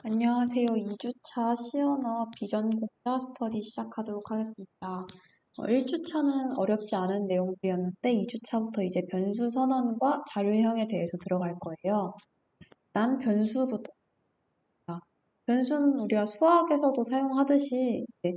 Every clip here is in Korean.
안녕하세요. 2주차 시언어 비전 공자 스터디 시작하도록 하겠습니다. 1주차는 어렵지 않은 내용들이었는데 2주차부터 이제 변수 선언과 자료형에 대해서 들어갈 거예요. 일단 변수부터. 변수는 우리가 수학에서도 사용하듯이 이제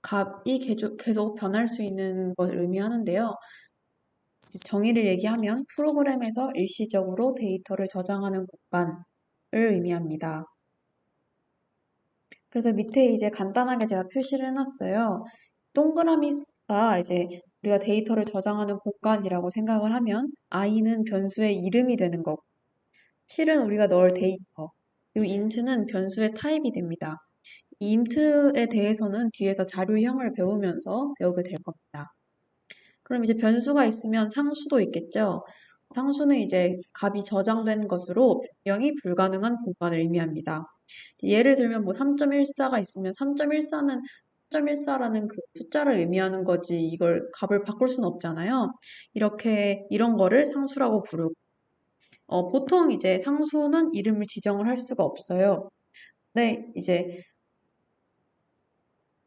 값이 계속 변할 수 있는 것을 의미하는데요. 이제 정의를 얘기하면 프로그램에서 일시적으로 데이터를 저장하는 공간을 의미합니다. 그래서 밑에 이제 간단하게 제가 표시를 해놨어요. 동그라미가 이제 우리가 데이터를 저장하는 공간이라고 생각을 하면 i는 변수의 이름이 되는 거고 7은 우리가 넣을 데이터 그리고 int는 변수의 타입이 됩니다. 이 int에 대해서는 뒤에서 자료형을 배우면서 배우게 될 겁니다. 그럼 이제 변수가 있으면 상수도 있겠죠. 상수는 이제 값이 저장된 것으로 변경이 불가능한 공간을 의미합니다. 예를 들면 뭐 3.14가 있으면 3.14는 3.14라는 그 숫자를 의미하는 거지 이걸 값을 바꿀 수는 없잖아요. 이런 거를 상수라고 부르고 보통 이제 상수는 이름을 지정을 할 수가 없어요. 근데 이제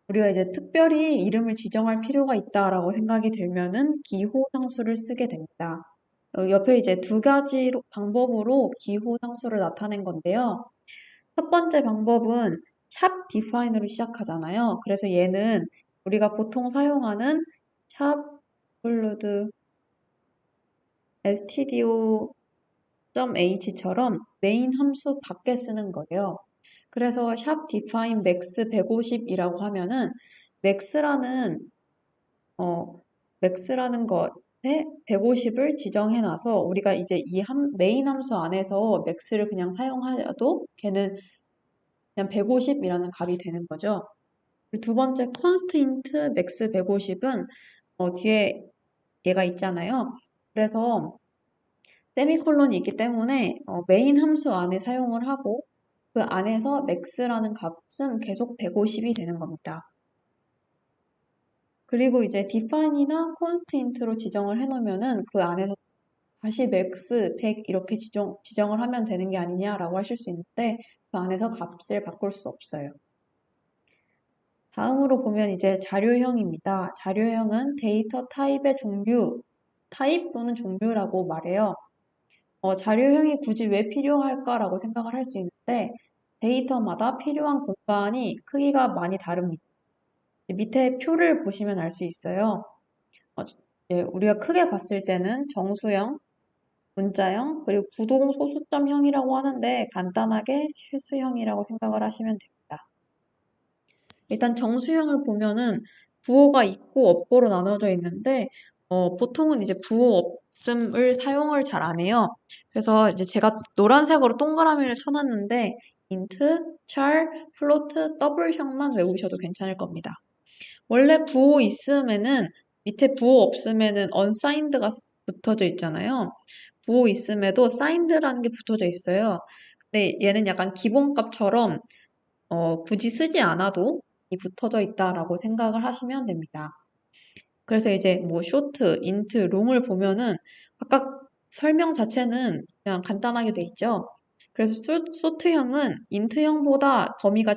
우리가 이제 특별히 이름을 지정할 필요가 있다라고 생각이 들면은 기호 상수를 쓰게 됩니다. 옆에 이제 두 가지 방법으로 기호 상수를 나타낸 건데요. 첫 번째 방법은 샵 define으로 시작하잖아요. 그래서 얘는 우리가 보통 사용하는 샵 include stdio.h처럼 메인 함수 밖에 쓰는 거예요. 그래서 샵 define max 150이라고 하면은 max라는 어 max라는 것에 150을 지정해 놔서 우리가 이제 메인 함수 안에서 max를 그냥 사용하여도 걔는 그냥 150이라는 값이 되는 거죠. 그리고 두 번째 constraint max 150은 뒤에 얘가 있잖아요. 그래서 세미콜론이 있기 때문에 메인 함수 안에 사용을 하고 그 안에서 max라는 값은 계속 150이 되는 겁니다. 그리고 이제 define이나 constant로 지정을 해놓으면은 그 안에서 다시 max 100 이렇게 지정을 하면 되는 게 아니냐라고 하실 수 있는데 그 안에서 값을 바꿀 수 없어요. 다음으로 보면 이제 자료형입니다. 자료형은 데이터 타입의 종류, 타입 또는 종류라고 말해요. 자료형이 굳이 왜 필요할까라고 생각을 할 수 있는데 데이터마다 필요한 공간이 크기가 많이 다릅니다. 밑에 표를 보시면 알 수 있어요. 우리가 크게 봤을 때는 정수형, 문자형, 그리고 부동 소수점형이라고 하는데 간단하게 실수형이라고 생각을 하시면 됩니다. 일단 정수형을 보면은 부호가 있고 없고로 나눠져 있는데 보통은 이제 부호 없음을 사용을 잘 안 해요. 그래서 이제 제가 노란색으로 동그라미를 쳐놨는데 int, char, float, 더블형만 외우셔도 괜찮을 겁니다. 원래 부호 있음에는 밑에 부호 없음에는 unsigned가 붙어져 있잖아요. 부호 있음에도 signed라는 게 붙어져 있어요. 근데 얘는 약간 기본값처럼 굳이 쓰지 않아도 이 붙어져 있다라고 생각을 하시면 됩니다. 그래서 이제 뭐 short, int, long을 보면은 각각 설명 자체는 그냥 간단하게 돼 있죠. 그래서 short형은 int형보다 범위가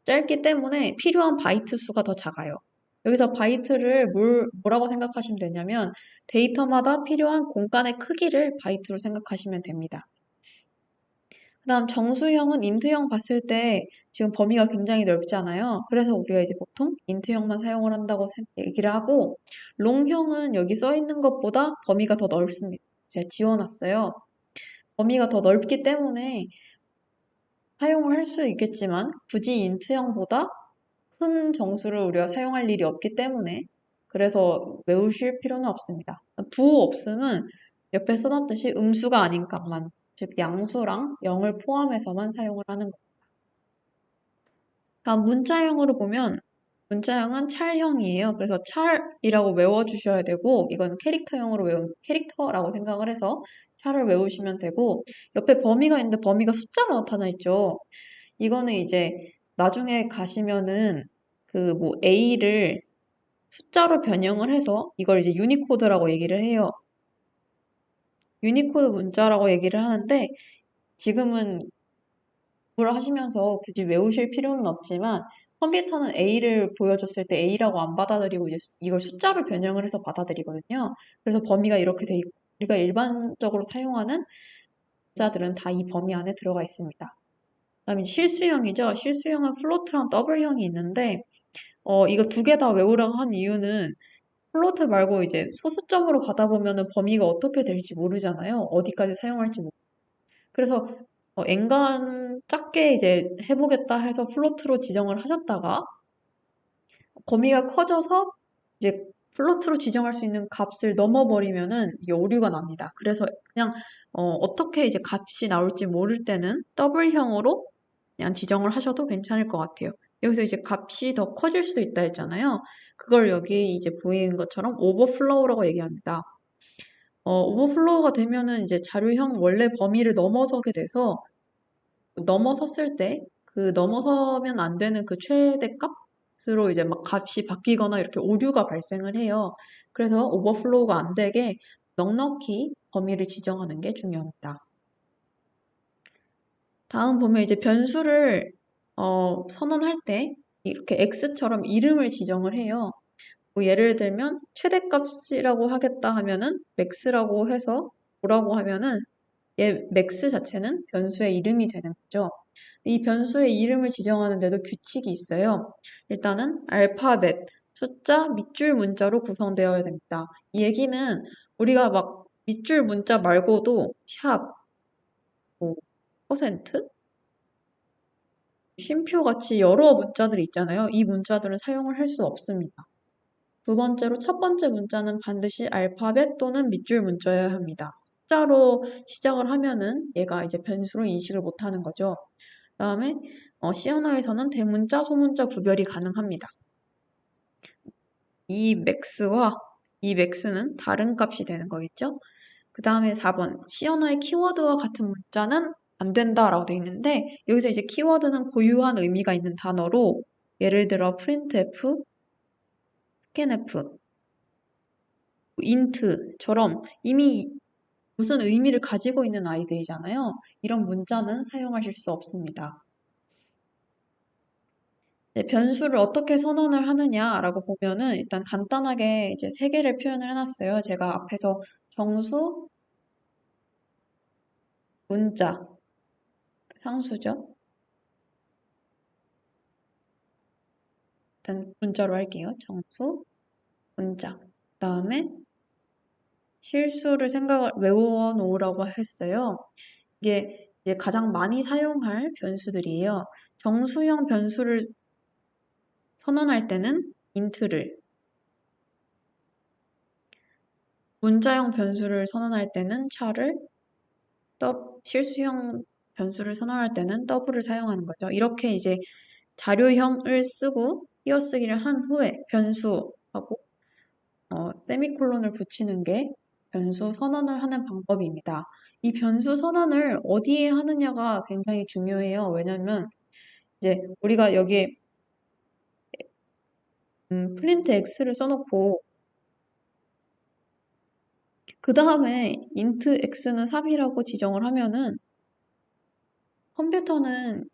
짧기 때문에 필요한 바이트 수가 더 작아요. 여기서 바이트를 뭐라고 생각하시면 되냐면 데이터마다 필요한 공간의 크기를 바이트로 생각하시면 됩니다. 그다음 정수형은 인트형 봤을 때 지금 범위가 굉장히 넓잖아요. 그래서 우리가 이제 보통 인트형만 사용을 한다고 얘기를 하고 롱형은 여기 써 있는 것보다 범위가 더 넓습니다. 제가 지워놨어요. 범위가 더 넓기 때문에 사용을 할 수 있겠지만 굳이 인트형보다 큰 정수를 우리가 사용할 일이 없기 때문에 그래서 외우실 필요는 없습니다. 부호 없음은 옆에 써놨듯이 음수가 아닌 값만, 즉 양수랑 0을 포함해서만 사용을 하는 거. 다음 문자형으로 보면 문자형은 찰형이에요. 그래서 찰이라고 외워주셔야 되고 이건 캐릭터라고 생각을 해서 찰을 외우시면 되고 옆에 범위가 있는데 범위가 숫자로 나타나 있죠. 이거는 이제 나중에 가시면은 그 뭐 A를 숫자로 변형을 해서 이걸 이제 유니코드라고 얘기를 해요. 유니코드 문자라고 얘기를 하는데 지금은 공부를 하시면서 굳이 외우실 필요는 없지만 컴퓨터는 A를 보여줬을 때 A라고 안 받아들이고 이제 이걸 숫자로 변형을 해서 받아들이거든요. 그래서 범위가 이렇게 돼 있고 우리가 일반적으로 사용하는 숫자들은 다 이 범위 안에 들어가 있습니다. 그다음에 실수형이죠. 실수형은 플로트랑 더블형이 있는데 이거 두 개 다 외우라고 한 이유는 플로트 말고 이제 소수점으로 가다 보면은 범위가 어떻게 될지 모르잖아요. 어디까지 사용할지 모르. 그래서 엔간 작게 이제 해보겠다 해서 플로트로 지정을 하셨다가 범위가 커져서 이제 플로트로 지정할 수 있는 값을 넘어버리면은 이게 오류가 납니다. 그래서 그냥 어떻게 이제 값이 나올지 모를 때는 더블형으로 그냥 지정을 하셔도 괜찮을 것 같아요. 여기서 이제 값이 더 커질 수도 있다 했잖아요. 그걸 여기 이제 보이는 것처럼 오버플로우라고 얘기합니다. 오버플로우가 되면은 이제 자료형 원래 범위를 넘어서게 돼서 넘어섰을 때 그 넘어서면 안 되는 그 최대 값으로 이제 막 값이 바뀌거나 이렇게 오류가 발생을 해요. 그래서 오버플로우가 안 되게 넉넉히 범위를 지정하는 게 중요합니다. 다음 보면 이제 변수를 선언할 때 이렇게 x처럼 이름을 지정을 해요. 뭐 예를 들면 최대값이라고 하겠다 하면은 max라고 해서 뭐라고 하면은 얘 max 자체는 변수의 이름이 되는 거죠. 이 변수의 이름을 지정하는데도 규칙이 있어요. 일단은 알파벳, 숫자, 밑줄 문자로 구성되어야 됩니다. 이 얘기는 우리가 막 밑줄 문자 말고도 샵, 뭐, 퍼센트, 쉼표 같이 여러 문자들이 있잖아요. 이 문자들은 사용을 할 수 없습니다. 두 번째로 첫 번째 문자는 반드시 알파벳 또는 밑줄 문자여야 합니다. 숫자로 시작을 하면은 얘가 이제 변수로 인식을 못하는 거죠. 그다음에 C 언어에서는 대문자, 소문자 구별이 가능합니다. 이 max와 이 max는 다른 값이 되는 거겠죠? 그 다음에 4번 C 언어의 키워드와 같은 문자는 안 된다라고 되어 있는데 여기서 이제 키워드는 고유한 의미가 있는 단어로 예를 들어 printf, scanf, int처럼 이미 무슨 의미를 가지고 있는 아이들이잖아요. 이런 문자는 사용하실 수 없습니다. 네, 변수를 어떻게 선언을 하느냐라고 보면은 일단 간단하게 이제 세 개를 표현을 해놨어요. 제가 앞에서 정수, 문자, 상수죠. 일단 문자로 할게요. 정수, 문자. 그다음에 실수를 생각을 외워 놓으라고 했어요. 이게 이제 가장 많이 사용할 변수들이에요. 정수형 변수를 선언할 때는 int를, 문자형 변수를 선언할 때는 char를, 실수형 변수를 선언할 때는 더블을 사용하는 거죠. 이렇게 이제 자료형을 쓰고 띄어쓰기를 한 후에 변수하고 세미콜론을 붙이는 게 변수 선언을 하는 방법입니다. 이 변수 선언을 어디에 하느냐가 굉장히 중요해요. 왜냐면 이제 우리가 여기에 프린트 x를 써놓고 그 다음에 int x는 3이라고 지정을 하면은 컴퓨터는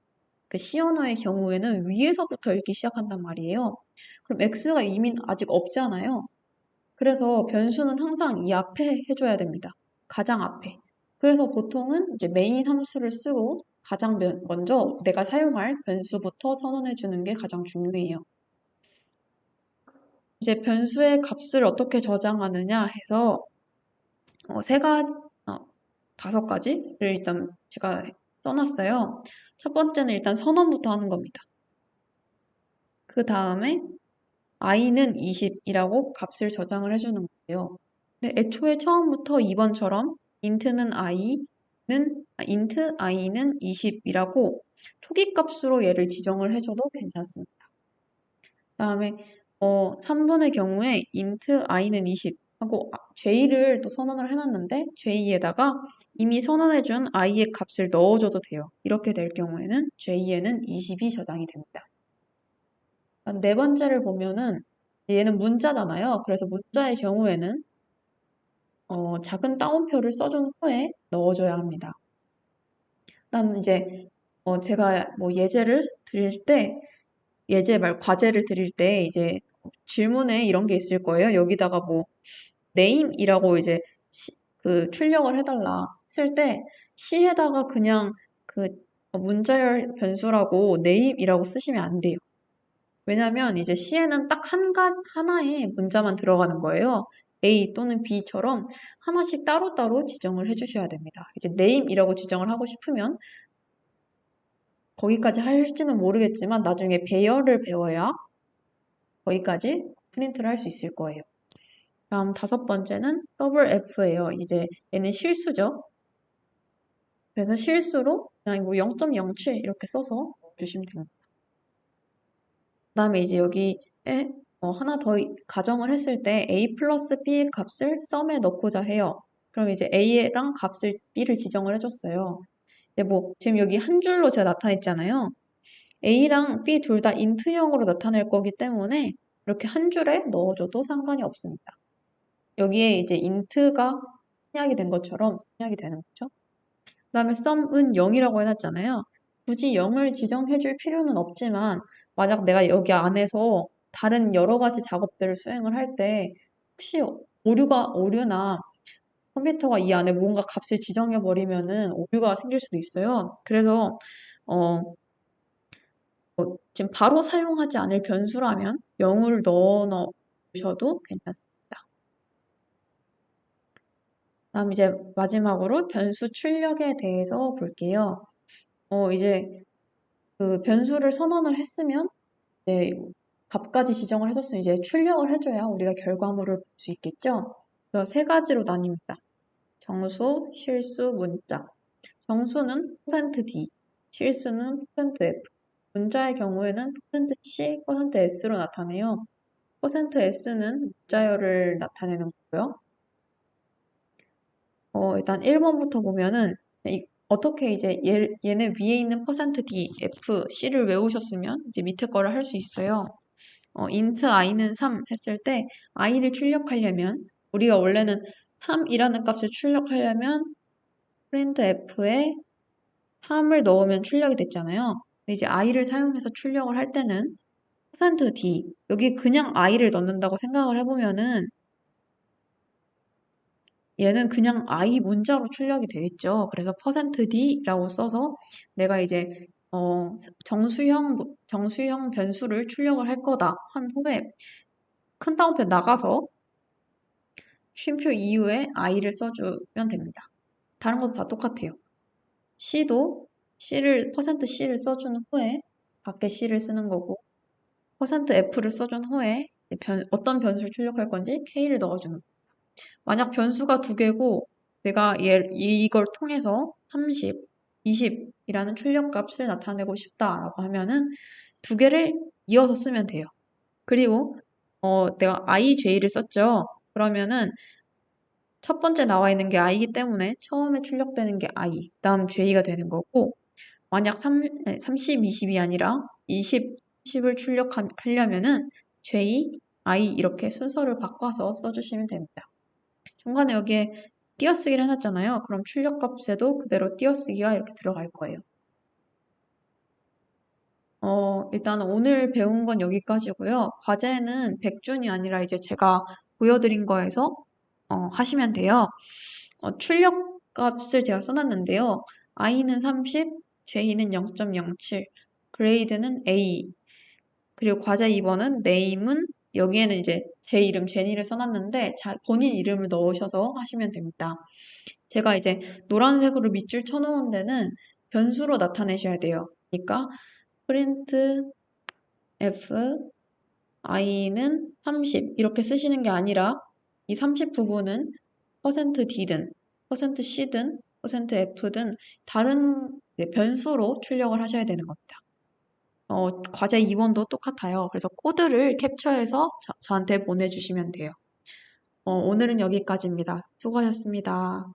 그 C 언어의 경우에는 위에서부터 읽기 시작한단 말이에요. 그럼 x가 이미 아직 없잖아요. 그래서 변수는 항상 이 앞에 해줘야 됩니다. 가장 앞에. 그래서 보통은 이제 메인 함수를 쓰고 가장 먼저 내가 사용할 변수부터 선언해 주는 게 가장 중요해요. 이제 변수의 값을 어떻게 저장하느냐 해서 세 가지, 다섯 가지를 일단 제가 써놨어요. 첫 번째는 일단 선언부터 하는 겁니다. 그 다음에 i는 20이라고 값을 저장을 해주는 거예요. 근데 애초에 처음부터 2번처럼 int i는 20이라고 초기 값으로 얘를 지정을 해줘도 괜찮습니다. 그다음에 3번의 경우에 int i는 20 하고 j를 또 선언을 해놨는데 j에다가 이미 선언해준 i의 값을 넣어줘도 돼요. 이렇게 될 경우에는 j에는 20이 저장이 됩니다. 네 번째를 보면은 얘는 문자잖아요. 그래서 문자의 경우에는 작은 따옴표를 써준 후에 넣어줘야 합니다. 그다음 이제 제가 뭐 예제를 드릴 때, 과제를 드릴 때 이제 질문에 이런 게 있을 거예요. 여기다가 뭐 name이라고 이제 그 출력을 해달라 했을 때 C에다가 그냥 그 문자열 변수라고 name이라고 쓰시면 안 돼요. 왜냐면 이제 C에는 딱 하나의 문자만 들어가는 거예요. A 또는 B처럼 하나씩 따로따로 지정을 해주셔야 됩니다. 이제 name이라고 지정을 하고 싶으면 거기까지 할지는 모르겠지만 나중에 배열을 배워야 거기까지 프린트를 할 수 있을 거예요. 다음 다섯 번째는 더블 F예요. 이제 얘는 실수죠. 그래서 실수로 그냥 뭐 0.07 이렇게 써서 주시면 됩니다. 그다음에 이제 여기에 하나 더 가정을 했을 때 a 플러스 b의 값을 썸에 넣고자 해요. 그럼 이제 a랑 값을 b를 지정을 해줬어요. 근데 뭐 지금 여기 한 줄로 제가 나타냈잖아요. a랑 b 둘 다 인트형으로 나타낼 거기 때문에 이렇게 한 줄에 넣어줘도 상관이 없습니다. 여기에 이제 int가 생략이 된 것처럼 생략이 되는 거죠. 그다음에 sum은 0이라고 해놨잖아요. 굳이 0을 지정해줄 필요는 없지만 만약 내가 여기 안에서 다른 여러 가지 작업들을 수행을 할 때 혹시 오류나 컴퓨터가 이 안에 뭔가 값을 지정해버리면은 오류가 생길 수도 있어요. 그래서 어, 지금 바로 사용하지 않을 변수라면 0을 넣어 놓으셔도 괜찮습니다. 다음 이제 마지막으로 변수 출력에 대해서 볼게요. 이제 그 변수를 선언을 했으면 이제 값까지 지정을 해줬으면 이제 출력을 해줘야 우리가 결과물을 볼 수 있겠죠. 그래서 세 가지로 나뉩니다. 정수, 실수, 문자. 정수는 %d, 실수는 %f. 문자의 경우에는 %c, %s로 나타내요. %s는 문자열을 나타내는 거고요. 일단 1번부터 보면은 어떻게 이제 얘네 위에 있는 %d, f, c를 외우셨으면 이제 밑에 거를 할 수 있어요. int i는 3 했을 때 i를 출력하려면 우리가 원래는 3이라는 값을 출력하려면 printf에 3을 넣으면 출력이 됐잖아요. 근데 이제 i를 사용해서 출력을 할 때는 %d 여기 그냥 i를 넣는다고 생각을 해보면은 얘는 그냥 i 문자로 출력이 되겠죠. 그래서 %d라고 써서 내가 이제 정수형 변수를 출력을 할 거다 한 후에 큰 따옴표 나가서 쉼표 이후에 i를 써주면 됩니다. 다른 것도 다 똑같아요. c도 %c를 써준 후에 밖에 c를 쓰는 거고 %f를 써준 후에 어떤 변수를 출력할 건지 k를 넣어주는 거예요. 만약 변수가 두 개고 내가 이걸 통해서 30, 20이라는 출력 값을 나타내고 싶다라고 하면은 두 개를 이어서 쓰면 돼요. 그리고 내가 ij를 썼죠. 그러면은 첫 번째 나와 있는 게 i이기 때문에 처음에 출력되는 게 i, 그다음 j가 되는 거고 만약 30, 20이 아니라 20, 10을 출력하려면은 j, i 이렇게 순서를 바꿔서 써주시면 됩니다. 중간에 여기에 띄어쓰기를 해놨잖아요. 그럼 출력값에도 그대로 띄어쓰기가 이렇게 들어갈 거예요. 일단 오늘 배운 건 여기까지고요. 과제는 100준이 아니라 이제 제가 보여드린 거에서 하시면 돼요. 출력값을 제가 써놨는데요. i는 30, j는 0.07, 그레이드는 A, 그리고 과제 2번은 name은 여기에는 이제 제 이름 제니를 써놨는데 본인 이름을 넣으셔서 하시면 됩니다. 제가 이제 노란색으로 밑줄 쳐놓은 데는 변수로 나타내셔야 돼요. 그러니까 print f i는 30 이렇게 쓰시는 게 아니라 이 30 부분은 %d든 %c든 %f든 다른 변수로 출력을 하셔야 되는 겁니다. 과제 2번도 똑같아요. 그래서 코드를 캡처해서 저한테 보내주시면 돼요. 오늘은 여기까지입니다. 수고하셨습니다.